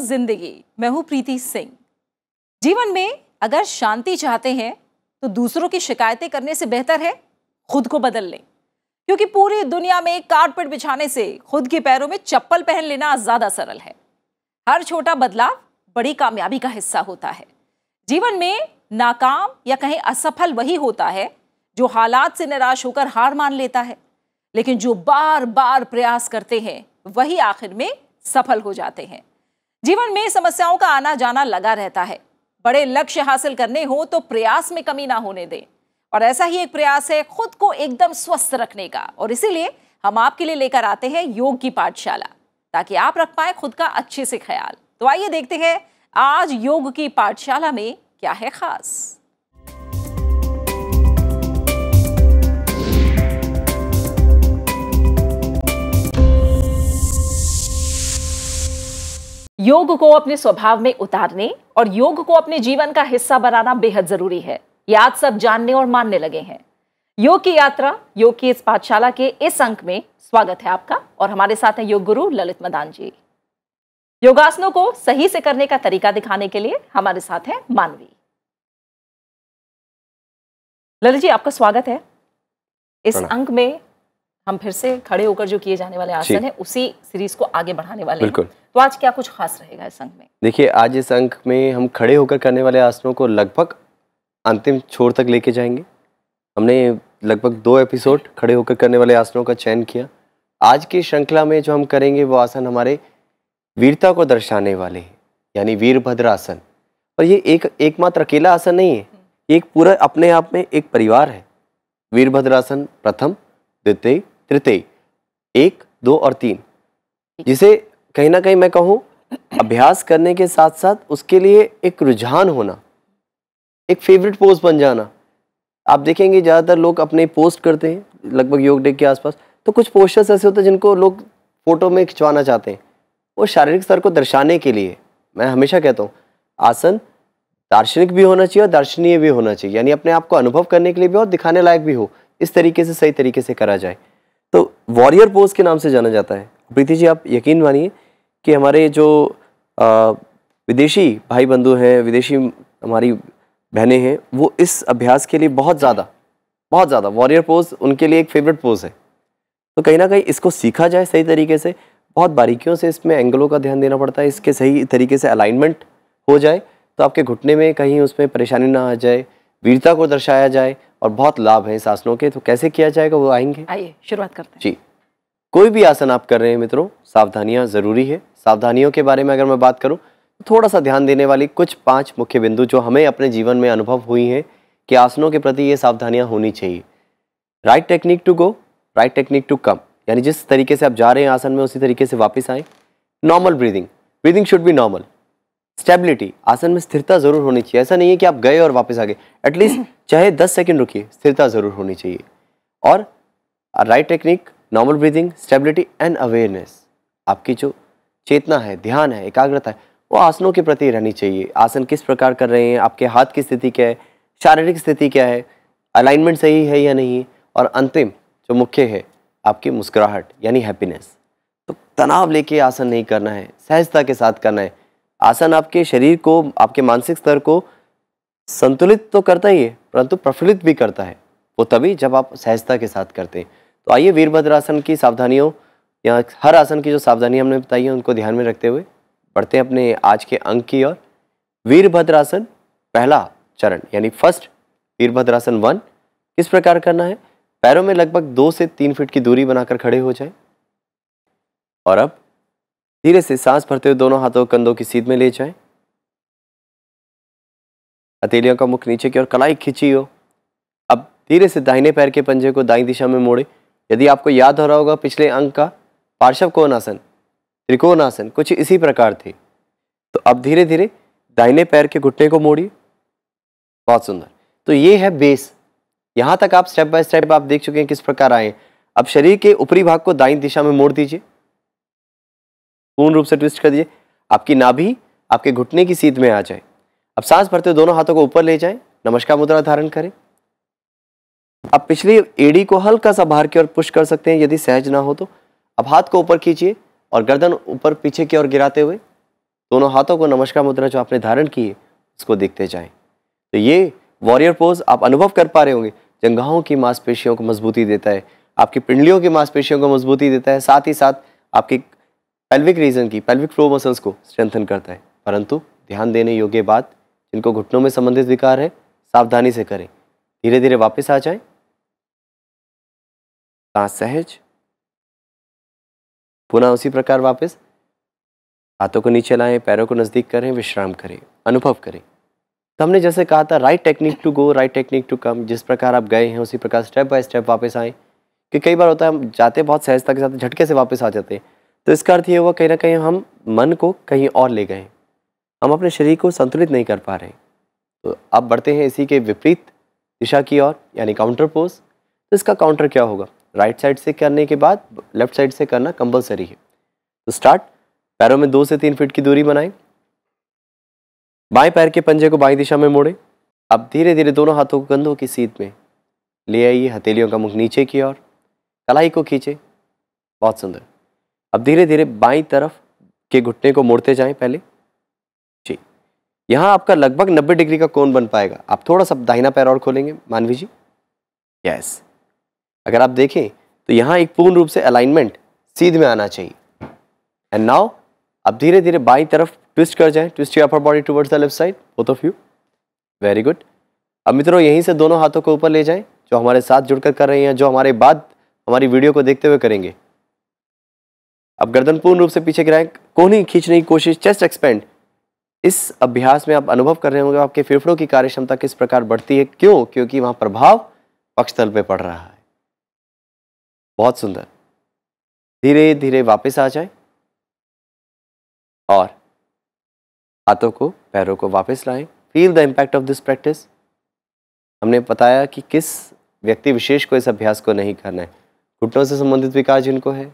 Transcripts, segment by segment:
जिंदगी। मैं हूं प्रीति सिंह। जीवन में अगर शांति चाहते हैं तो दूसरों की शिकायतें करने से बेहतर है खुद को बदल लें, क्योंकि पूरी दुनिया में कारपेट बिछाने से खुद के पैरों में चप्पल पहन लेना ज्यादा सरल है। हर छोटा बदलाव बड़ी कामयाबी का हिस्सा होता है। जीवन में नाकाम या कहीं असफल वही होता है जो हालात से निराश होकर हार मान लेता है, लेकिन जो बार बार प्रयास करते हैं वही आखिर में सफल हो जाते हैं। जीवन में समस्याओं का आना जाना लगा रहता है। बड़े लक्ष्य हासिल करने हो तो प्रयास में कमी ना होने दें, और ऐसा ही एक प्रयास है खुद को एकदम स्वस्थ रखने का। और इसीलिए हम आपके लिए लेकर आते हैं योग की पाठशाला, ताकि आप रख पाए खुद का अच्छे से ख्याल। तो आइए देखते हैं आज योग की पाठशाला में क्या है खास। योग को अपने स्वभाव में उतारने और योग को अपने जीवन का हिस्सा बनाना बेहद जरूरी है। ये आज सब जानने और मानने लगे हैं। योग की यात्रा, योग की इस पाठशाला के इस अंक में स्वागत है आपका। और हमारे साथ हैं योग गुरु ललित मदान जी। योगासनों को सही से करने का तरीका दिखाने के लिए हमारे साथ हैं मानवी। ललित जी, आपका स्वागत है। इस अंक में हम फिर से खड़े होकर जो किए जाने वाले आसन है उसी सीरीज को आगे बढ़ाने वाले हैं। तो आज क्या कुछ खास रहेगा इस अंक में? देखिए, आज इस अंक में हम खड़े होकर करने वाले आसनों को लगभग अंतिम छोर तक लेके जाएंगे। हमने लगभग 2 एपिसोड खड़े होकर करने वाले आसनों का चयन किया। आज की श्रृंखला में जो हम करेंगे वो आसन हमारे वीरता को दर्शाने वाले हैं, यानी वीरभद्र आसन। और ये एकमात्र अकेला आसन नहीं है, एक पूरा अपने आप में एक परिवार है। वीरभद्र आसन प्रथम, द्वितीय, तृतीय, 1, 2 और 3, जिसे कहीं ना कहीं मैं कहूँ अभ्यास करने के साथ साथ उसके लिए एक रुझान होना, एक फेवरेट पोज बन जाना। आप देखेंगे ज़्यादातर लोग अपने पोस्ट करते हैं लगभग योग डे के आसपास, तो कुछ पोस्टर्स ऐसे होते हैं जिनको लोग फोटो में खिंचवाना चाहते हैं। वो शारीरिक स्तर को दर्शाने के लिए, मैं हमेशा कहता हूँ आसन दार्शनिक भी होना चाहिए और दर्शनीय भी होना चाहिए, यानी अपने आप को अनुभव करने के लिए भी और दिखाने लायक भी हो। इस तरीके से सही तरीके से करा जाए तो वॉरियर पोज के नाम से जाना जाता है। प्रीति जी, आप यकीन मानिए कि हमारे जो विदेशी भाई बंधु हैं, विदेशी हमारी बहनें हैं, वो इस अभ्यास के लिए बहुत ज़्यादा वॉरियर पोज उनके लिए एक फेवरेट पोज है। तो कहीं ना कहीं इसको सीखा जाए सही तरीके से, बहुत बारीकियों से इसमें एंगलों का ध्यान देना पड़ता है। इसके सही तरीके से अलाइनमेंट हो जाए तो आपके घुटने में कहीं उसमें परेशानी ना आ जाए, वीरता को दर्शाया जाए, और बहुत लाभ है इस आसनों के। तो कैसे किया जाएगा वो आएंगे, आइए शुरुआत करते हैं। जी, कोई भी आसन आप कर रहे हैं मित्रों, सावधानियां जरूरी है। सावधानियों के बारे में अगर मैं बात करूं तो थोड़ा सा ध्यान देने वाली कुछ 5 मुख्य बिंदु जो हमें अपने जीवन में अनुभव हुई हैं कि आसनों के प्रति ये सावधानियां होनी चाहिए। Right technique to go, right technique to come, यानी जिस तरीके से आप जा रहे हैं आसन में उसी तरीके से वापस आए। Normal breathing should be normal. Stability, आसन में स्थिरता जरूर होनी चाहिए। ऐसा नहीं है कि आप गए और वापस आ गए, एटलीस्ट चाहे 10 सेकंड रुकिए, स्थिरता जरूर होनी चाहिए। और right technique, normal breathing, stability and awareness, आपकी जो चेतना है, ध्यान है, एकाग्रता है, वो आसनों के प्रति रहनी चाहिए। आसन किस प्रकार कर रहे हैं, आपके हाथ की स्थिति क्या है, शारीरिक स्थिति क्या है, अलाइनमेंट सही है या नहीं, और अंतिम जो मुख्य है आपकी मुस्कुराहट यानी हैप्पीनेस। तो तनाव लेके आसन नहीं करना है, सहजता के साथ करना है। आसन आपके शरीर को, आपके मानसिक स्तर को संतुलित तो करता ही है, परंतु प्रफुल्लित भी करता है, वो तभी जब आप सहजता के साथ करते हैं। तो आइए वीरभद्र आसन की सावधानियों या हर आसन की जो सावधानी हमने बताई है उनको ध्यान में रखते हुए बढ़ते हैं अपने आज के अंक की ओर। वीरभद्र आसन पहला चरण यानी फर्स्ट वीरभद्रासन 1, किस प्रकार करना है? पैरों में लगभग 2 से 3 फीट की दूरी बनाकर खड़े हो जाएं और अब धीरे से सांस भरते हुए दोनों हाथों कंधों की सीध में ले जाएं। हथेलियों का मुख नीचे की ओर, कलाई खिंची हो। अब धीरे से दाहिने पैर के पंजे को दाईं दिशा में मोड़े। यदि आपको याद हो रहा होगा पिछले अंक का पार्श्व कोणासन, त्रिकोणासन कुछ इसी प्रकार थे। तो अब धीरे धीरे दाहिने पैर के घुटने को मोड़िए। बहुत सुंदर। तो ये है बेस। यहाँ तक आप स्टेप बाय स्टेप आप देख चुके हैं किस प्रकार आए। अब शरीर के ऊपरी भाग को दाईं दिशा में मोड़ दीजिए, पूर्ण रूप से ट्विस्ट कर दीजिए। आपकी नाभि आपके घुटने की सीध में आ जाए। अब सांस भरते हुए दोनों हाथों को ऊपर ले जाएं, नमस्कार मुद्रा धारण करें। अब पिछली एड़ी को हल्का सा बाहर की ओर पुश कर सकते हैं यदि सहज ना हो तो। अब हाथ को ऊपर खींचिए और गर्दन ऊपर पीछे की ओर गिराते हुए दोनों हाथों को नमस्कार मुद्रा जो आपने धारण की है उसको देखते जाएं। तो ये वॉरियर पोज आप अनुभव कर पा रहे होंगे, जंघाओं की मांसपेशियों को मजबूती देता है, आपकी पिंडलियों की मांसपेशियों को मजबूती देता है, साथ ही साथ आपकी पेल्विक रीजन की पेल्विक फ्लोर मसल्स को स्ट्रेंथन करता है। परंतु ध्यान देने योग्य बात, जिनको घुटनों में संबंधित विकार है सावधानी से करें। धीरे धीरे वापस आ जाएं, सांस सहज, पुनः उसी प्रकार वापस, हाथों को नीचे लाएं, पैरों को नजदीक करें, विश्राम करें, अनुभव करें। तो हमने जैसे कहा था right technique to go, right technique to come, जिस प्रकार आप गए हैं उसी प्रकार स्टेप बाय स्टेप वापस आएँ। कि कई बार होता है हम जाते बहुत सहजता के साथ, झटके से वापस आ जाते हैं, तो इसका अर्थ ये हुआ कहीं ना कहीं हम मन को कहीं और ले गए, हम अपने शरीर को संतुलित नहीं कर पा रहे। तो अब बढ़ते हैं इसी के विपरीत दिशा की ओर, यानी काउंटर पोज। तो इसका काउंटर क्या होगा, राइट साइड से करने के बाद लेफ्ट साइड से करना कंपलसरी है। तो स्टार्ट, पैरों में 2 से 3 फीट की दूरी बनाएं, बाएं पैर के पंजे को बाईं दिशा में मोड़ें। अब धीरे धीरे दोनों हाथों को कंधों की सीध में ले आइए, हथेलियों का मुख नीचे की ओर, कलाई को खींचे, बहुत सुंदर। अब धीरे धीरे बाईं तरफ के घुटने को मोड़ते जाएं पहले जी। यहाँ आपका लगभग 90 डिग्री का कोण बन पाएगा। आप थोड़ा सा दाहिना पैर और खोलेंगे मानवी जी, यस। अगर आप देखें तो यहाँ एक पूर्ण रूप से अलाइनमेंट सीध में आना चाहिए। एंड नाउ अब धीरे धीरे बाईं तरफ ट्विस्ट कर जाएं, twist your upper body towards the left side, both of you, very good. अब मित्रों यहीं से दोनों हाथों को ऊपर ले जाएं, जो हमारे साथ जुड़कर कर रहे हैं, जो हमारे बाद हमारी वीडियो को देखते हुए करेंगे। अब गर्दन पूर्ण रूप से पीछे गिराएं, कोहनी खींचने की कोशिश, चेस्ट एक्सपेंड। इस अभ्यास में आप अनुभव कर रहे होंगे आपके फेफड़ों की कार्यक्षमता किस प्रकार बढ़ती है। क्यों? क्योंकि वहां प्रभाव पक्षतल पे पड़ रहा है। बहुत सुंदर। धीरे धीरे वापस आ जाए और हाथों को पैरों को वापस लाएं। Feel the impact of this practice. हमने बताया कि किस व्यक्ति विशेष को इस अभ्यास को नहीं करना है। घुटनों से संबंधित विकार जिनको है,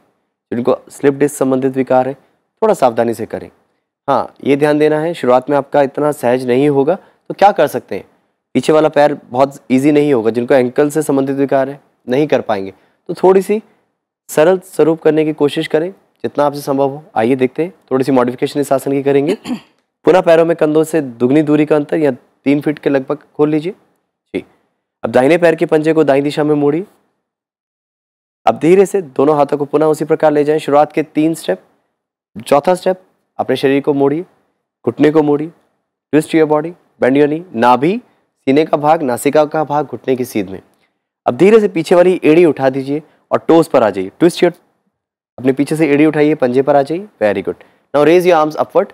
जिनको स्लिप डिस्क संबंधित विकार है, थोड़ा सावधानी से करें। हाँ, ये ध्यान देना है शुरुआत में आपका इतना सहज नहीं होगा, तो क्या कर सकते हैं, पीछे वाला पैर बहुत इजी नहीं होगा। जिनको एंकल से संबंधित विकार है नहीं कर पाएंगे, तो थोड़ी सी सरल स्वरूप करने की कोशिश करें जितना आपसे संभव हो। आइए देखते हैं, थोड़ी सी मॉडिफिकेशन इस आसन की करेंगे। पुनः पैरों में कंधों से दुगनी दूरी का अंतर या 3 फीट के लगभग खोल लीजिए जी। अब दाहिने पैर के पंजे को दाईं दिशा में मोड़िए। अब धीरे से दोनों हाथों को पुनः उसी प्रकार ले जाएं, शुरुआत के 3 स्टेप। चौथा स्टेप, अपने शरीर को मोड़िए, घुटने को मोड़िए, twist your body, bend your knee, नाभि, सीने का भाग, नासिका का भाग घुटने की सीध में। अब धीरे से पीछे वाली एड़ी उठा दीजिए और टोस पर आ जाइए। ट्विस्ट योर, अपने पीछे से एड़ी उठाइए, पंजे पर आ जाइए, very good. Now raise your arms upward.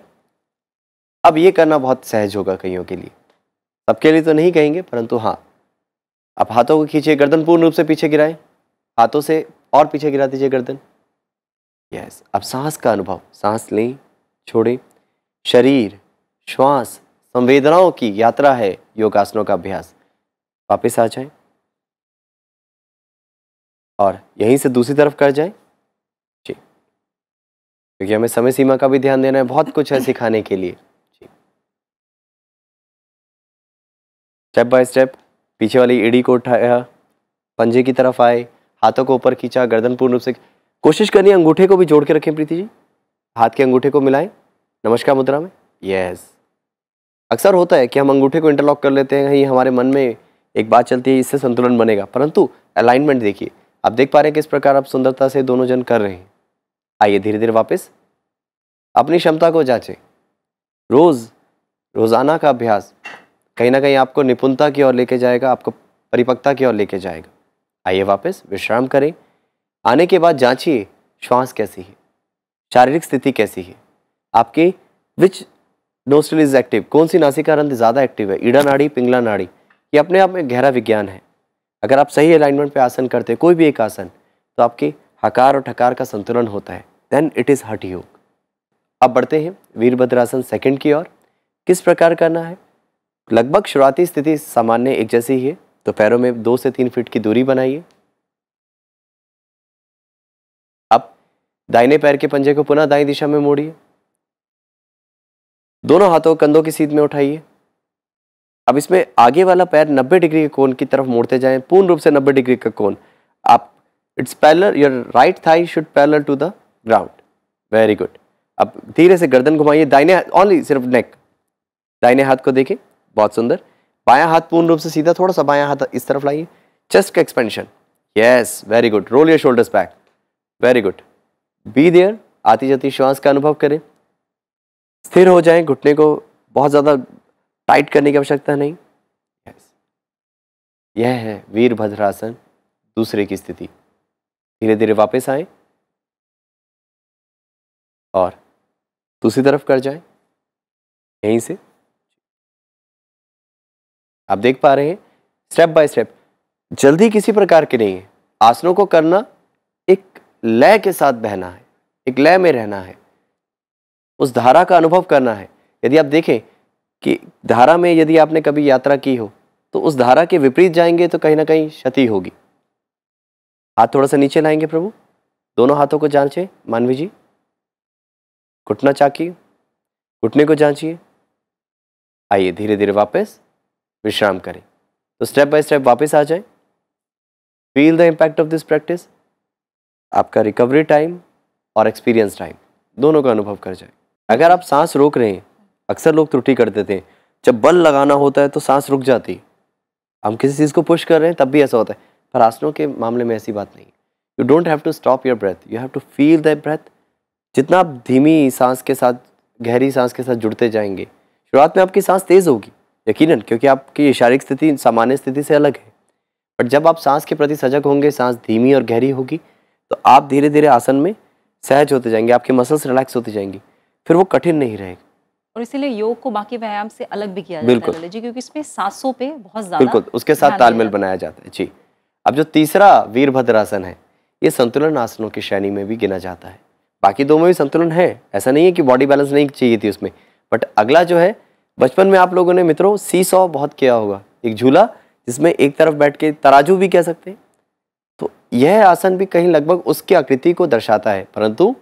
अब ये करना बहुत सहज होगा कईयों के लिए, सबके लिए तो नहीं कहेंगे, परंतु हाँ। अब हाथों को खींचिए, गर्दन पूर्ण रूप से पीछे गिराएं, हाथों से और पीछे गिरा दीजिए गर्दन, यस। अब सांस का अनुभव, सांस लें, छोड़ें। शरीर, श्वास, संवेदनाओं की यात्रा है योगासनों का अभ्यास। वापस आ जाएं और यहीं से दूसरी तरफ कर जाएं जी, क्योंकि हमें समय सीमा का भी ध्यान देना है, बहुत कुछ है सिखाने के लिए जी। स्टेप बाय स्टेप पीछे वाली एड़ी को उठाया, पंजे की तरफ आए, हाथों को ऊपर खींचा, गर्दन पूर्ण रूप से कोशिश करनी है अंगूठे को भी जोड़ के रखें प्रीति जी, हाथ के अंगूठे को मिलाएं नमस्कार मुद्रा में, यस। अक्सर होता है कि हम अंगूठे को इंटरलॉक कर लेते हैं, कहीं हमारे मन में एक बात चलती है इससे संतुलन बनेगा, परंतु अलाइनमेंट देखिए, आप देख पा रहे हैं किस प्रकार आप सुंदरता से दोनों जन कर रहे हैं। आइए धीरे धीरे वापस अपनी क्षमता को जांचें। रोजाना का अभ्यास कहीं ना कहीं आपको निपुणता की ओर लेके जाएगा, आपको परिपक्वता की ओर लेके जाएगा। आइए वापस विश्राम करें। आने के बाद जांचिए श्वास कैसी है, शारीरिक स्थिति कैसी है, आपके विच नोस्ट्रिल इज एक्टिव, कौन सी नासिका रंध्र ज़्यादा एक्टिव है, ईड़ा नाड़ी, पिंगला नाड़ी। ये अपने आप में गहरा विज्ञान है। अगर आप सही अलाइनमेंट पे आसन करते हैं, कोई भी एक आसन, तो आपके हकार और ठकार का संतुलन होता है, देन इट इज़ हठ योग। अब बढ़ते हैं वीरभद्रासन सेकंड की ओर। किस प्रकार करना है, लगभग शुरुआती स्थिति सामान्य एक जैसी ही है, तो पैरों में 2 से 3 फीट की दूरी बनाइए। अब दाहिने पैर के पंजे को पुनः दाईं दिशा में मोड़िए, दोनों हाथों कंधों की सीध में उठाइए। अब इसमें आगे वाला पैर 90 डिग्री के कोण की तरफ मोड़ते जाएं, पूर्ण रूप से 90 डिग्री का कोण। आप it's parallel, your right thigh should parallel to the ground, very good. अब धीरे से गर्दन घुमाइए, दाहिने ओनली सिर्फ नेक, दाहिने हाथ को देखें, बहुत सुंदर। बायां हाथ पूर्ण रूप से सीधा, थोड़ा सा बायां हाथ इस तरफ लाइए, चेस्ट का expansion, yes very good. Roll your shoulders back, very good. Be there, आती जाती श्वास का अनुभव करें, स्थिर हो जाएं, घुटने को बहुत ज्यादा टाइट करने की आवश्यकता नहीं। यस, यह है वीरभद्रासन दूसरे की स्थिति। धीरे धीरे वापस आए और दूसरी तरफ कर जाएं, यहीं से। आप देख पा रहे हैं स्टेप बाय स्टेप, जल्दी किसी प्रकार की नहीं है। आसनों को करना एक लय के साथ बहना है, एक लय में रहना है, उस धारा का अनुभव करना है। यदि आप देखें कि धारा में यदि आपने कभी यात्रा की हो तो उस धारा के विपरीत जाएंगे तो कहीं ना कहीं क्षति होगी। हाथ थोड़ा सा नीचे लाएंगे प्रभु, दोनों हाथों को जांचें मानवी जी, घुटना चाकिए, घुटने को जांचिए। आइए धीरे धीरे वापस विश्राम करें। तो स्टेप बाय स्टेप वापस आ जाएं। Feel the impact of this practice. आपका रिकवरी टाइम और एक्सपीरियंस टाइम दोनों का अनुभव कर जाए। अगर आप सांस रोक रहे हैं, अक्सर लोग त्रुटि कर देते हैं, जब बल लगाना होता है तो सांस रुक जाती है। हम किसी चीज़ को पुश कर रहे हैं तब भी ऐसा होता है, पर आसनों के मामले में ऐसी बात नहीं। You don't have to stop your breath, you have to feel the breath. जितना आप धीमी सांस के साथ, गहरी सांस के साथ जुड़ते जाएंगे, शुरुआत में आपकी सांस तेज होगी यकीनन, क्योंकि आपकी शारीरिक स्थिति सामान्य स्थिति से अलग है। बट जब आप सांस के प्रति सजग होंगे, सांस धीमी और गहरी होगी, तो आप धीरे धीरे आसन में सहज होते जाएंगे, आपके मसल्स रिलैक्स होती जाएंगी, फिर वो कठिन नहीं रहेगा। और इसीलिए योग को बाकी व्यायाम से अलग भी किया बिल्कुल। जाता है जी, क्योंकि इसमें सांसों पे बहुत ज्यादा बिल्कुल उसके साथ तालमेल बनाया जाता है जी। अब जो तीसरा वीरभद्रासन है, ये संतुलन आसनों की श्रेणी में भी गिना जाता है। बाकी दो में भी संतुलन है, ऐसा नहीं है कि बॉडी बैलेंस नहीं चाहिए थी उसमें। बट अगला जो है, बचपन में आप लोगों ने मित्रों सी सॉ बहुत किया होगा, एक झूला जिसमें एक तरफ बैठ के, तराजू भी कह सकते हैं। तो यह आसन भी कहीं लगभग उसकी आकृति को दर्शाता है, परंतु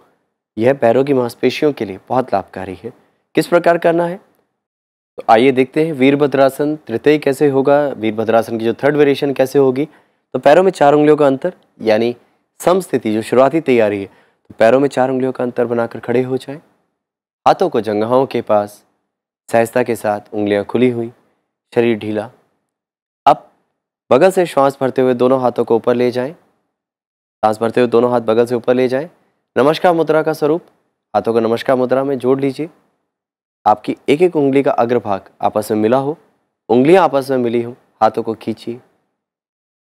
यह पैरों की मांसपेशियों के लिए बहुत लाभकारी है। किस प्रकार करना है, तो आइए देखते हैं। वीरभद्रासन तृतीय कैसे होगा, वीरभद्रासन की जो थर्ड वेरिएशन कैसे होगी। तो पैरों में 4 उंगलियों का अंतर, यानी समस्थिति जो शुरुआती तैयारी है, तो पैरों में 4 उंगलियों का अंतर बनाकर खड़े हो जाएं। हाथों को जंघाओं के पास सहजता के साथ, उंगलियां खुली हुई, शरीर ढीला। अब बगल से श्वास भरते हुए दोनों हाथों को ऊपर ले जाएं। सांस भरते हुए दोनों हाथ बगल से ऊपर ले जाएं। नमस्कार मुद्रा का स्वरूप, हाथों को नमस्कार मुद्रा में जोड़ लीजिए। आपकी एक एक उंगली का अग्रभाग आपस में मिला हो, उंगलियां आपस में मिली हो, हाथों को खींचिए।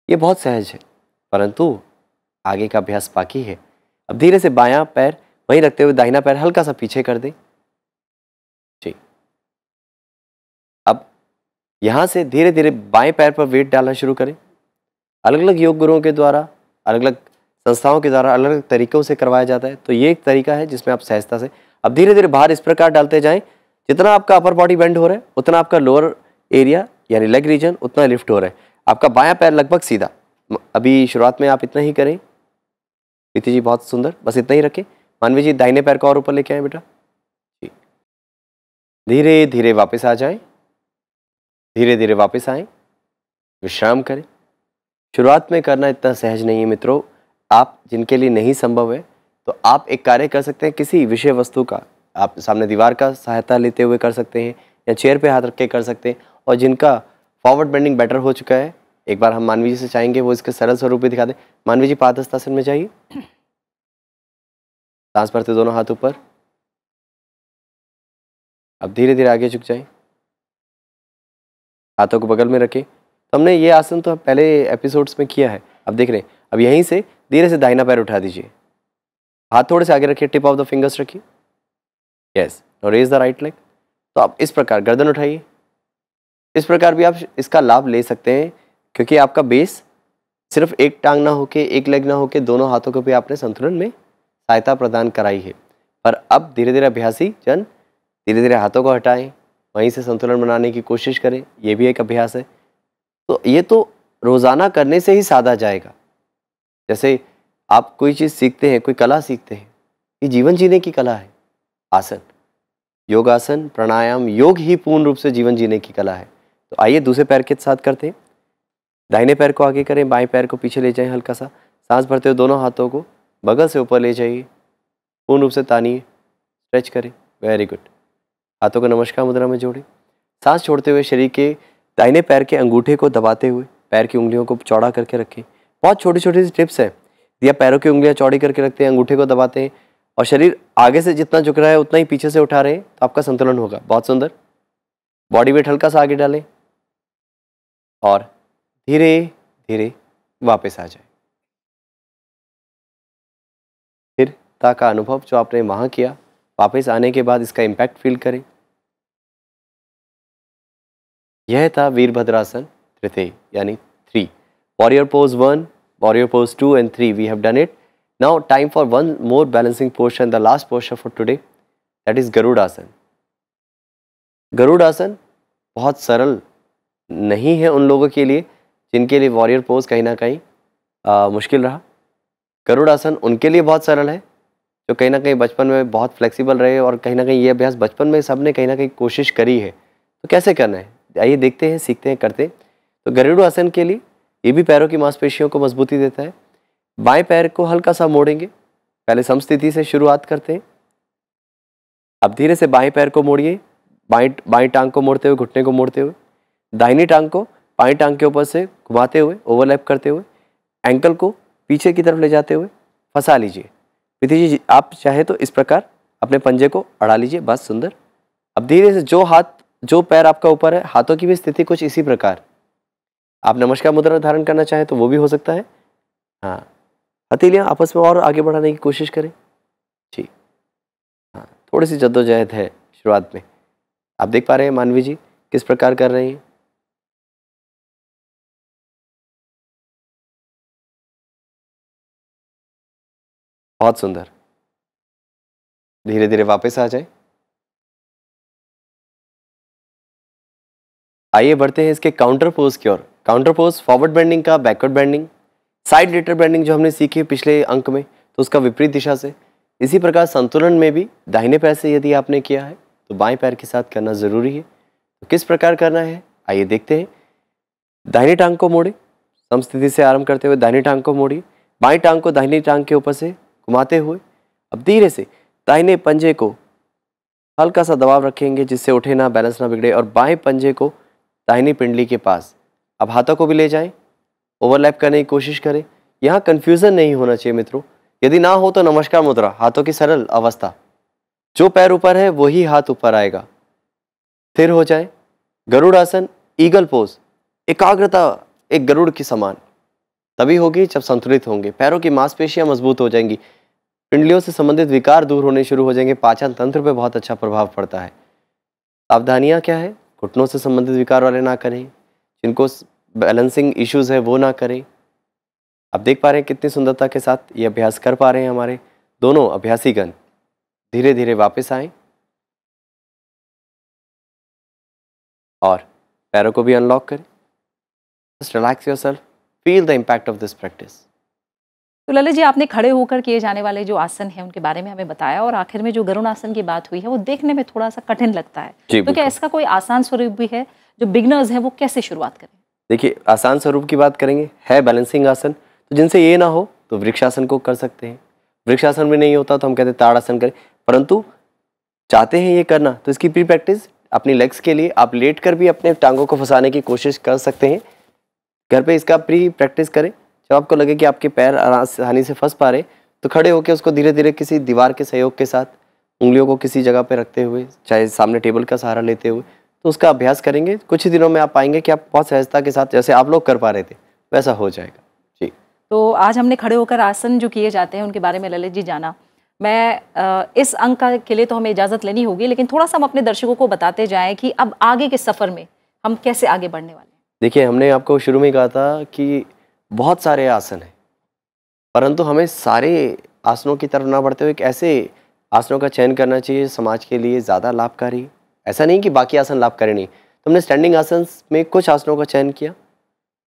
ये बहुत सहज है, परंतु आगे का अभ्यास बाकी है। अब धीरे से बायां पैर वहीं रखते हुए दाहिना पैर हल्का सा पीछे कर दें जी। अब यहां से धीरे धीरे बाएं पैर पर वेट डालना शुरू करें। अलग अलग योग गुरुओं के द्वारा, अलग अलग संस्थाओं के द्वारा अलग अलग तरीकों से करवाया जाता है, तो ये एक तरीका है जिसमें आप सहजता से अब धीरे धीरे बाहर इस प्रकार डालते जाएं। जितना आपका अपर बॉडी बेंड हो रहा है, उतना आपका लोअर एरिया यानी लेग रीजन उतना लिफ्ट हो रहा है। आपका बायां पैर लगभग सीधा। अभी शुरुआत में आप इतना ही करें। प्रीति जी बहुत सुंदर, बस इतना ही रखें। मानवी जी दाहिने पैर को और ऊपर लेके आए बेटा जी। धीरे धीरे वापस आ जाएं, धीरे धीरे वापस आएं, विश्राम करें। शुरुआत में करना इतना सहज नहीं है मित्रों। आप जिनके लिए नहीं संभव है, तो आप एक कार्य कर सकते हैं, किसी विषय वस्तु का आप सामने दीवार का सहायता लेते हुए कर सकते हैं, या चेयर पे हाथ रख के कर सकते हैं। और जिनका फॉरवर्ड बेंडिंग बेटर हो चुका है, एक बार हम मानवी जी से चाहेंगे वो इसके सरल स्वरूप भी दिखा दें। मानवी जी पादहस्तासन में जाइए, सांस भरते दोनों हाथ ऊपर। अब धीरे धीरे आगे झुक जाएं, हाथों को बगल में रखें। तो हमने ये आसन तो पहले एपिसोड्स में किया है, अब देख रहे हैं। अब यहीं से धीरे से दाहिना पैर उठा दीजिए, हाथ थोड़े से आगे रखिए, टिप ऑफ द फिंगर्स रखिए। Yes, now raise the right leg. तो आप इस प्रकार गर्दन उठाइए। इस प्रकार भी आप इसका लाभ ले सकते हैं, क्योंकि आपका बेस सिर्फ एक टांग ना होके, एक लेग ना होके, दोनों हाथों को भी आपने संतुलन में सहायता प्रदान कराई है। पर अब धीरे धीरे अभ्यासी जन धीरे धीरे हाथों को हटाएं, वहीं से संतुलन बनाने की कोशिश करें। ये भी एक अभ्यास है। तो ये तो रोज़ाना करने से ही साधा जाएगा। जैसे आप कोई चीज़ सीखते हैं, कोई कला सीखते हैं, ये जीवन जीने की कला है। आसन, योगासन, प्राणायाम, योग ही पूर्ण रूप से जीवन जीने की कला है। तो आइए दूसरे पैर के साथ करते हैं। दाहिने पैर को आगे करें, बाएं पैर को पीछे ले जाएं हल्का सा। सांस भरते हुए दोनों हाथों को बगल से ऊपर ले जाइए, पूर्ण रूप से तानिए, स्ट्रेच करें, वेरी गुड। हाथों को नमस्कार मुद्रा में जोड़ें। सांस छोड़ते हुए शरीर के दाहिने पैर के अंगूठे को दबाते हुए पैर की उंगलियों को चौड़ा करके रखें। बहुत छोटी छोटी सी टिप्स है। या पैरों की उंगलियां चौड़ी करके रखते हैं, अंगूठे को दबाते हैं और शरीर आगे से जितना झुक रहा है उतना ही पीछे से उठा रहे हैं, तो आपका संतुलन होगा। बहुत सुंदर। बॉडी वेट हल्का सा आगे डालें और धीरे धीरे वापस आ जाए। स्थिरता का अनुभव जो आपने वहां किया, वापस आने के बाद इसका इम्पैक्ट फील करें। यह था वीरभद्रासन तृतीय यानी 3। Warrior pose 1, warrior pose 2 and 3 we have done it. Now time for one more balancing portion, the last posture for today, that is garudasana. Garudasana बहुत सरल नहीं है उन लोगों के लिए जिनके लिए वॉरियर पोज कहीं ना कहीं मुश्किल रहा। गरुड़ासन उनके लिए बहुत सरल है जो कहीं ना कहीं बचपन में बहुत फ्लेक्सिबल रहे और कहीं ना कहीं ये अभ्यास बचपन में सबने कहीं ना कहीं कोशिश करी है। तो कैसे करना है आइए देखते हैं, सीखते हैं, करते हैं। तो गरुड़ासन के लिए ये भी पैरों की मांसपेशियों को मजबूती देता है। बाएं पैर को हल्का सा मोड़ेंगे, पहले समस्थिति से शुरुआत करते हैं। अब धीरे से बाएं पैर को मोड़िए, बाएं टांग को मोड़ते हुए, घुटने को मोड़ते हुए, दाहिनी टांग को बाएं टांग के ऊपर से घुमाते हुए, ओवरलैप करते हुए, एंकल को पीछे की तरफ ले जाते हुए फंसा लीजिए। प्रीति जी आप चाहे तो इस प्रकार अपने पंजे को अड़ा लीजिए, बस सुंदर। अब धीरे से जो पैर आपका ऊपर है, हाथों की भी स्थिति कुछ इसी प्रकार। आप नमस्कार मुद्रा धारण करना चाहें तो वो भी हो सकता है। हाँ, हथेलियां आपस में और आगे बढ़ाने की कोशिश करें जी। हाँ, थोड़ी सी जद्दोजहद है शुरुआत में। आप देख पा रहे हैं मानवी जी किस प्रकार कर रहे हैं। बहुत सुंदर। धीरे धीरे वापस आ जाए। आइए बढ़ते हैं इसके काउंटर पोज की ओर। काउंटर पोज फॉरवर्ड बेंडिंग का backward bending, side lateral bending जो हमने सीखी है पिछले अंक में, तो उसका विपरीत दिशा से। इसी प्रकार संतुलन में भी दाहिने पैर से यदि आपने किया है तो बाएं पैर के साथ करना जरूरी है। तो किस प्रकार करना है आइए देखते हैं। दाहिनी टांग को मोड़े, समस्थिति से आरंभ करते हुए दाहिनी टांग को मोड़िए, बाएं टांग को दाहिनी टांग के ऊपर से घुमाते हुए अब धीरे से दाहिने पंजे को हल्का सा दबाव रखेंगे जिससे उठे ना, बैलेंस ना बिगड़े, और बाएं पंजे को दाहिनी पिंडली के पास। अब हाथों को भी ले जाएं, ओवरलैप करने की कोशिश करें। यहाँ कंफ्यूजन नहीं होना चाहिए मित्रों। यदि ना हो तो नमस्कार मुद्रा, हाथों की सरल अवस्था, जो पैर ऊपर है वही हाथ ऊपर आएगा। स्थिर हो जाए। गरुड़ासन ईगल पोज, एकाग्रता एक गरुड़ की समान तभी होगी जब संतुलित होंगे। पैरों की मांसपेशियां मजबूत हो जाएंगी, पिंडलियों से संबंधित विकार दूर होने शुरू हो जाएंगे, पाचन तंत्र पे बहुत अच्छा प्रभाव पड़ता है। सावधानियां क्या है, घुटनों से संबंधित विकार वाले ना करें, जिनको बैलेंसिंग इश्यूज है वो ना करें। आप देख पा रहे हैं कितनी सुंदरता के साथ ये अभ्यास कर पा रहे हैं हमारे दोनों अभ्यासीगण। धीरे धीरे वापस आएं और पैरों को भी अनलॉक करें। Just relax yourself, feel the impact of this practice. तो ललित जी आपने खड़े होकर किए जाने वाले जो आसन हैं उनके बारे में हमें बताया, और आखिर में जो गरुड़ासन की बात हुई है वो देखने में थोड़ा सा कठिन लगता है, तो क्या इसका कोई आसान स्वरूप भी है जो बिगनर्स हैं वो कैसे शुरुआत करें? देखिए आसान स्वरूप की बात करेंगे, है बैलेंसिंग आसन, तो जिनसे ये ना हो तो वृक्षासन को कर सकते हैं। वृक्षासन भी नहीं होता तो हम कहते हैं ताड़ासन करें, परंतु चाहते हैं ये करना तो इसकी प्री प्रैक्टिस अपनी लेग्स के लिए आप लेट कर भी अपने टांगों को फंसाने की कोशिश कर सकते हैं। घर पे इसका प्री प्रैक्टिस करें। जब आपको लगे कि आपके पैर आसानी से फंस पा रहे तो खड़े होकर उसको धीरे धीरे किसी दीवार के सहयोग के साथ उंगलियों को किसी जगह पे रखते हुए, चाहे सामने टेबल का सहारा लेते हुए, तो उसका अभ्यास करेंगे। कुछ ही दिनों में आप पाएंगे कि आप बहुत सहजता के साथ जैसे आप लोग कर पा रहे थे वैसा हो जाएगा जी। तो आज हमने खड़े होकर आसन जो किए जाते हैं उनके बारे में ललित जी जाना। मैं इस अंक के लिए तो हमें इजाज़त लेनी होगी, लेकिन थोड़ा सा हम अपने दर्शकों को बताते जाएं कि अब आगे के सफ़र में हम कैसे आगे बढ़ने वाले हैं। देखिए हमने आपको शुरू में कहा था कि बहुत सारे आसन हैं, परंतु हमें सारे आसनों की तरफ ना बढ़ते हुए एक ऐसे आसनों का चयन करना चाहिए समाज के लिए ज़्यादा लाभकारी। ऐसा नहीं कि बाकी आसन लाभकारी नहीं। तो हमने स्टैंडिंग आसन में कुछ आसनों का चयन किया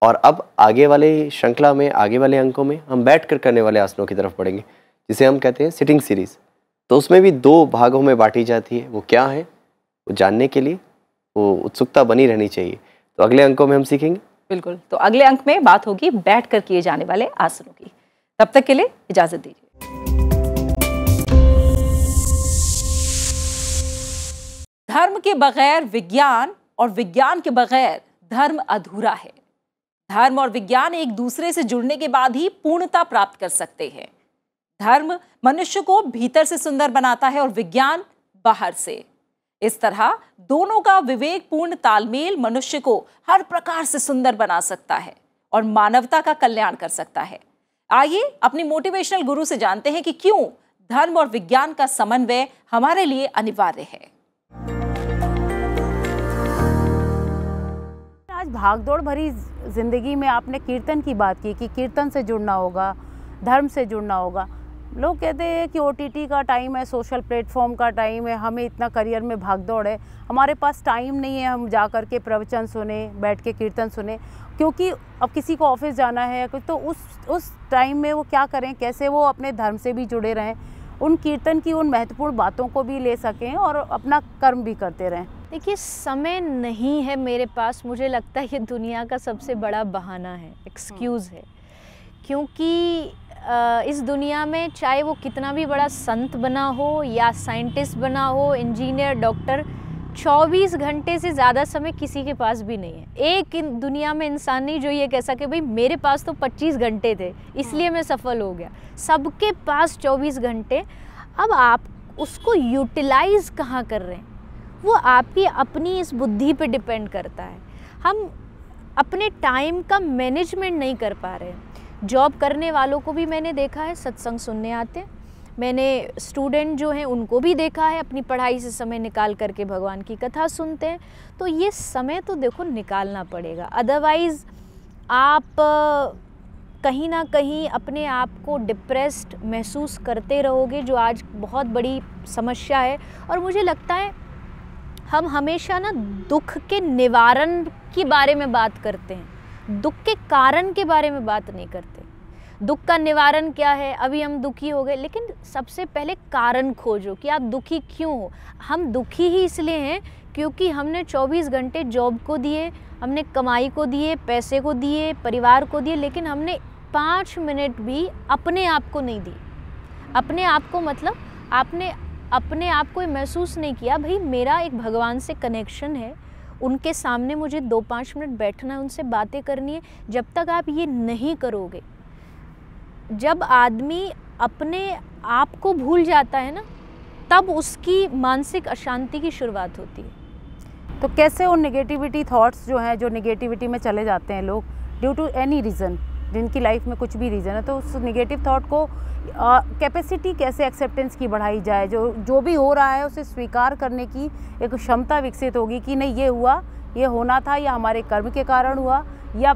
और अब आगे वाले श्रृंखला में, आगे वाले अंकों में हम बैठ कर करने वाले आसनों की तरफ बढ़ेंगे, जिसे हम कहते हैं सिटिंग सीरीज। तो उसमें भी 2 भागों में बांटी जाती है। वो क्या है वो जानने के लिए वो उत्सुकता बनी रहनी चाहिए। तो अगले अंकों में हम सीखेंगे। बिल्कुल, तो अगले अंक में बात होगी बैठकर किए जाने वाले आसनों की। तब तक के लिए इजाजत दीजिए। धर्म के बगैर विज्ञान और विज्ञान के बगैर धर्म अधूरा है। धर्म और विज्ञान एक दूसरे से जुड़ने के बाद ही पूर्णता प्राप्त कर सकते हैं। धर्म मनुष्य को भीतर से सुंदर बनाता है और विज्ञान बाहर से। इस तरह दोनों का विवेकपूर्ण तालमेल मनुष्य को हर प्रकार से सुंदर बना सकता है और मानवता का कल्याण कर सकता है। आइए अपनी मोटिवेशनल गुरु से जानते हैं कि क्यों धर्म और विज्ञान का समन्वय हमारे लिए अनिवार्य है। आज भागदौड़ भरी जिंदगी में आपने कीर्तन की बात की कि कीर्तन से जुड़ना होगा, धर्म से जुड़ना होगा। लोग कहते हैं कि OTT का टाइम है, सोशल प्लेटफॉर्म का टाइम है, हमें इतना करियर में भागदौड़ है, हमारे पास टाइम नहीं है हम जा कर के प्रवचन सुने, बैठ के कीर्तन सुने, क्योंकि अब किसी को ऑफिस जाना है तो उस टाइम में वो क्या करें, कैसे वो अपने धर्म से भी जुड़े रहें, उन कीर्तन की उन महत्वपूर्ण बातों को भी ले सकें और अपना कर्म भी करते रहें। देखिए, समय नहीं है मेरे पास, मुझे लगता है ये दुनिया का सबसे बड़ा बहाना है, एक्सक्यूज़ है। क्योंकि इस दुनिया में चाहे वो कितना भी बड़ा संत बना हो या साइंटिस्ट बना हो, इंजीनियर, डॉक्टर, 24 घंटे से ज़्यादा समय किसी के पास भी नहीं है। एक दुनिया में इंसान नहीं जो ये कह सके भाई मेरे पास तो 25 घंटे थे इसलिए मैं सफल हो गया। सबके पास 24 घंटे। अब आप उसको यूटिलाइज़ कहाँ कर रहे हैं वो आपकी अपनी इस बुद्धि पे डिपेंड करता है। हम अपने टाइम का मैनेजमेंट नहीं कर पा रहे हैं। जॉब करने वालों को भी मैंने देखा है सत्संग सुनने आते हैं, मैंने स्टूडेंट जो हैं उनको भी देखा है अपनी पढ़ाई से समय निकाल करके भगवान की कथा सुनते हैं। तो ये समय तो देखो निकालना पड़ेगा, अदरवाइज़ आप कहीं ना कहीं अपने आप को डिप्रेस्ड महसूस करते रहोगे, जो आज बहुत बड़ी समस्या है। और मुझे लगता है हम हमेशा ना दुख के निवारण के बारे में बात करते हैं, दुख के कारण के बारे में बात नहीं करते। दुख का निवारण क्या है, अभी हम दुखी हो गए, लेकिन सबसे पहले कारण खोजो कि आप दुखी क्यों हो। हम दुखी ही इसलिए हैं क्योंकि हमने 24 घंटे जॉब को दिए, हमने कमाई को दिए, पैसे को दिए, परिवार को दिए, लेकिन हमने 5 मिनट भी अपने आप को नहीं दी। अपने आप को मतलब आपने अपने आप को महसूस नहीं किया भाई मेरा एक भगवान से कनेक्शन है, उनके सामने मुझे 2-5 मिनट बैठना है, उनसे बातें करनी है। जब तक आप ये नहीं करोगे, जब आदमी अपने आप को भूल जाता है ना, तब उसकी मानसिक अशांति की शुरुआत होती है। तो कैसे उन नेगेटिविटी थॉट्स जो हैं, जो नेगेटिविटी में चले जाते हैं लोग ड्यू टू एनी रीज़न, जिनकी लाइफ में कुछ भी रीज़न है, तो उस नेगेटिव थॉट को कैपेसिटी कैसे एक्सेप्टेंस की बढ़ाई जाए, जो भी हो रहा है उसे स्वीकार करने की एक क्षमता विकसित होगी कि नहीं ये हुआ, ये होना था, या हमारे कर्म के कारण हुआ, या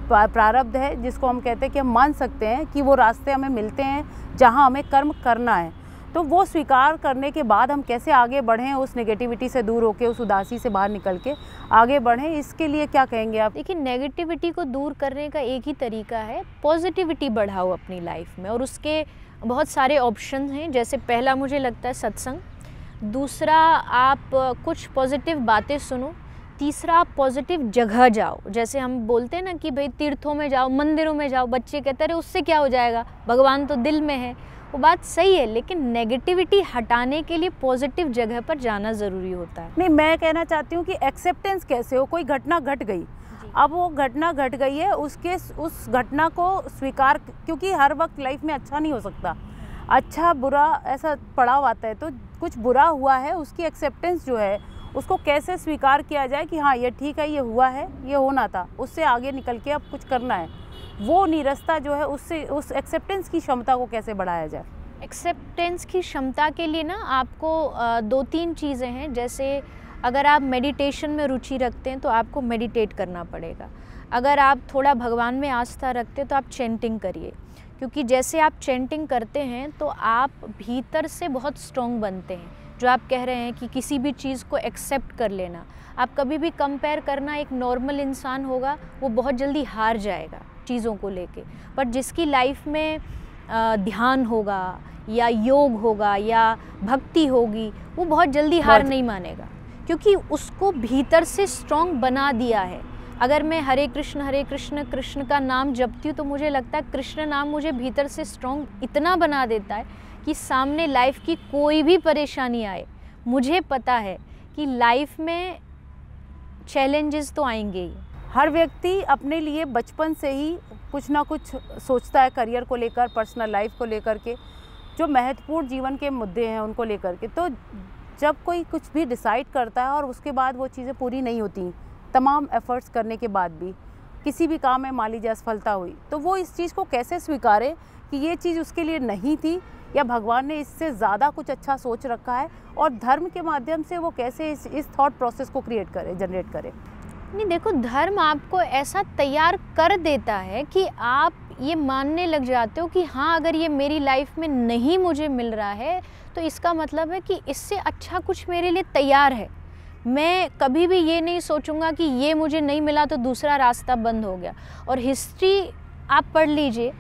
प्रारब्ध है जिसको हम कहते हैं कि हम मान सकते हैं कि वो रास्ते हमें मिलते हैं जहां हमें कर्म करना है। तो वो स्वीकार करने के बाद हम कैसे आगे बढ़ें, उस नेगेटिविटी से दूर होकर, उस उदासी से बाहर निकल के आगे बढ़ें, इसके लिए क्या कहेंगे आप? देखिए, नेगेटिविटी को दूर करने का एक ही तरीका है, पॉजिटिविटी बढ़ाओ अपनी लाइफ में, और उसके बहुत सारे ऑप्शन हैं। जैसे पहला मुझे लगता है सत्संग, दूसरा आप कुछ पॉजिटिव बातें सुनो, तीसरा आप पॉजिटिव जगह जाओ। जैसे हम बोलते हैं ना कि भाई तीर्थों में जाओ, मंदिरों में जाओ, बच्चे कहते हैं उससे क्या हो जाएगा, भगवान तो दिल में है। वो बात सही है, लेकिन नेगेटिविटी हटाने के लिए पॉजिटिव जगह पर जाना ज़रूरी होता है। नहीं, मैं कहना चाहती हूँ कि एक्सेप्टेंस कैसे हो, कोई घटना घट गई, अब वो घटना घट गई है, उस घटना को स्वीकार, क्योंकि हर वक्त लाइफ में अच्छा नहीं हो सकता, अच्छा बुरा ऐसा पड़ाव आता है, तो कुछ बुरा हुआ है, उसकी एक्सेप्टेंस जो है उसको कैसे स्वीकार किया जाए कि हाँ ये ठीक है, ये हुआ है, ये होना था, उससे आगे निकल के अब कुछ करना है। वो निरस्ता जो है उससे, उस एक्सेप्टेंस की क्षमता को कैसे बढ़ाया जाए? एक्सेप्टेंस की क्षमता के लिए ना आपको 2-3 चीज़ें हैं। जैसे अगर आप मेडिटेशन में रुचि रखते हैं तो आपको मेडिटेट करना पड़ेगा। अगर आप थोड़ा भगवान में आस्था रखते हैं तो आप चैंटिंग करिए, क्योंकि जैसे आप चैंटिंग करते हैं तो आप भीतर से बहुत स्ट्रॉन्ग बनते हैं। जो आप कह रहे हैं कि किसी भी चीज़ को एक्सेप्ट कर लेना, आप कभी भी कंपेयर करना, एक नॉर्मल इंसान होगा वो बहुत जल्दी हार जाएगा चीज़ों को लेके, पर जिसकी लाइफ में ध्यान होगा या योग होगा या भक्ति होगी, वो बहुत जल्दी हार नहीं मानेगा, क्योंकि उसको भीतर से स्ट्रॉन्ग बना दिया है। अगर मैं हरे कृष्ण कृष्ण का नाम जपती हूँ तो मुझे लगता है कृष्ण नाम मुझे भीतर से स्ट्रॉन्ग इतना बना देता है कि सामने लाइफ की कोई भी परेशानी आए, मुझे पता है कि लाइफ में चैलेंजेस तो आएंगे ही। हर व्यक्ति अपने लिए बचपन से ही कुछ ना कुछ सोचता है करियर को लेकर, पर्सनल लाइफ को लेकर के, जो महत्वपूर्ण जीवन के मुद्दे हैं उनको लेकर के। तो जब कोई कुछ भी डिसाइड करता है और उसके बाद वो चीज़ें पूरी नहीं होती, तमाम एफ़र्ट्स करने के बाद भी किसी भी काम में मान लीजिए असफलता हुई, तो वो इस चीज़ को कैसे स्वीकारे कि ये चीज़ उसके लिए नहीं थी या भगवान ने इससे ज़्यादा कुछ अच्छा सोच रखा है, और धर्म के माध्यम से वो कैसे इस थॉट प्रोसेस को क्रिएट करे, जनरेट करे। नहीं, देखो, धर्म आपको ऐसा तैयार कर देता है कि आप ये मानने लग जाते हो कि हाँ, अगर ये मेरी लाइफ में नहीं मुझे मिल रहा है तो इसका मतलब है कि इससे अच्छा कुछ मेरे लिए तैयार है। मैं कभी भी ये नहीं सोचूंगा कि ये मुझे नहीं मिला तो दूसरा रास्ता बंद हो गया। और हिस्ट्री आप पढ़ लीजिए,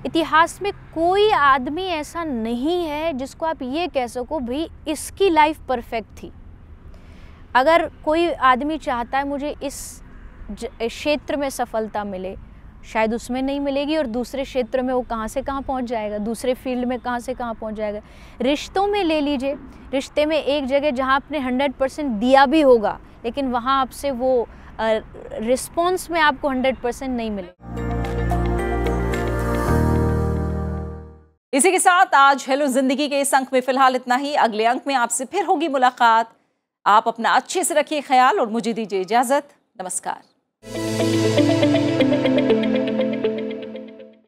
इतिहास में कोई आदमी ऐसा नहीं है जिसको आप ये कह सको भाई इसकी लाइफ परफेक्ट थी। अगर कोई आदमी चाहता है मुझे इस क्षेत्र में सफलता मिले, शायद उसमें नहीं मिलेगी और दूसरे क्षेत्र में वो कहाँ से कहाँ पहुँच जाएगा, दूसरे फील्ड में कहाँ से कहाँ पहुँच जाएगा। रिश्तों में ले लीजिए, रिश्ते में एक जगह जहाँ आपने 100% दिया भी होगा, लेकिन वहाँ आपसे वो रिस्पॉन्स में आपको 100% नहीं मिले। इसी के साथ आज हेलो जिंदगी के इस अंक में फिलहाल इतना ही। अगले अंक में आपसे फिर होगी मुलाकात। आप अपना अच्छे से रखिए ख्याल और मुझे दीजिए इजाजत। नमस्कार।